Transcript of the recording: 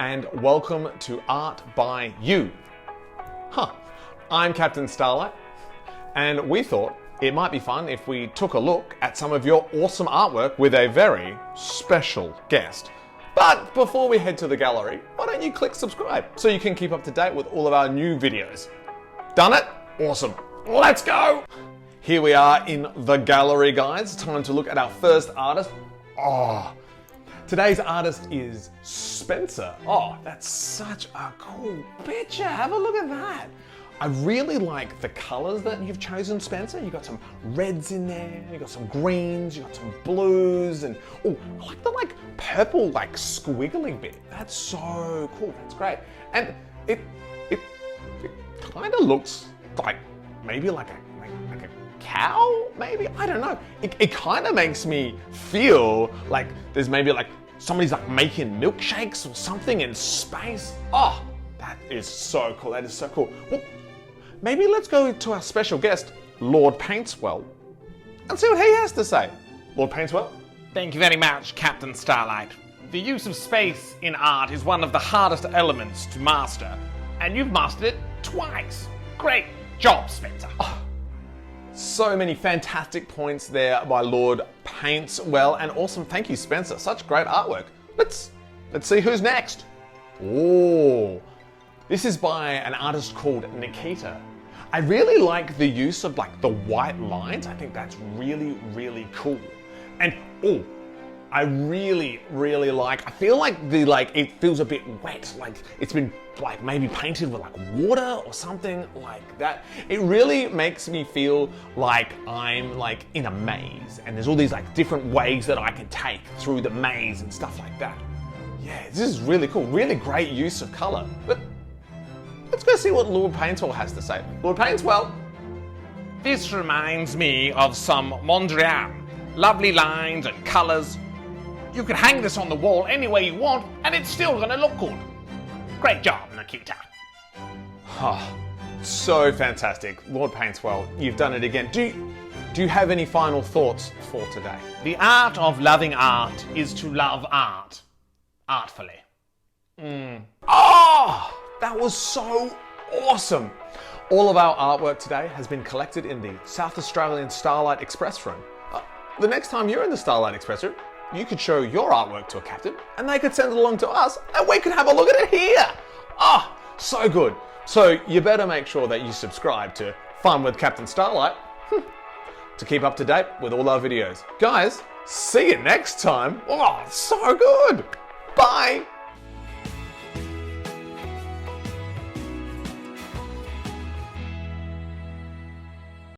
and welcome to Art by You. I'm Captain Starlight, and we thought it might be fun if we took a look at some of your awesome artwork with a very special guest. But before we head to the gallery, why don't you click subscribe so you can keep up to date with all of our new videos. Done it? Awesome. Let's go! Here we are in the gallery, guys. Time to look at our first artist. Today's artist is Spencer. That's such a cool picture. Have a look at that. I really like the colors that you've chosen, Spencer. You've got some reds in there, you've got some greens, you've got some blues, and I like the purple squiggly bit. That's so cool. That's great. And it kind of looks like maybe like a cow, maybe? I don't know. It kind of makes me feel like there's maybe somebody's making milkshakes or something in space. That is so cool. That is so cool. Well, maybe let's go to our special guest, Lord Paintswell, and see what he has to say. Lord Paintswell? Thank you very much, Captain Starlight. The use of space in art is one of the hardest elements to master, and you've mastered it twice. Great job, Spencer. So many fantastic points there by Lord Paintswell, and awesome. Thank you, Spencer. Such great artwork. Let's see who's next. This is by an artist called Nikita. I really like the use of the white lines. I think that's really, really cool. And I really, really I feel like it feels a bit wet, it's been maybe painted with water or something like that. It really makes me feel like I'm in a maze, and there's all these different ways that I can take through the maze and stuff like that. Yeah, this is really cool. Really great use of color. But let's go see what Lord Paintswell has to say. Lord Paintswell. This reminds me of some Mondrian. Lovely lines and colors. You can hang this on the wall any way you want, and it's still going to look good. Great job, Nikita. So fantastic. Lord Paintswell, you've done it again. Do you have any final thoughts for today? The art of loving art is to love art artfully. That was so awesome. All of our artwork today has been collected in the South Australian Starlight Express Room. The next time you're in the Starlight Express Room, you could show your artwork to a captain, and they could send it along to us, and we could have a look at it here. So good. So you better make sure that you subscribe to Fun with Captain Starlight to keep up to date with all our videos. Guys, see you next time. So good. Bye.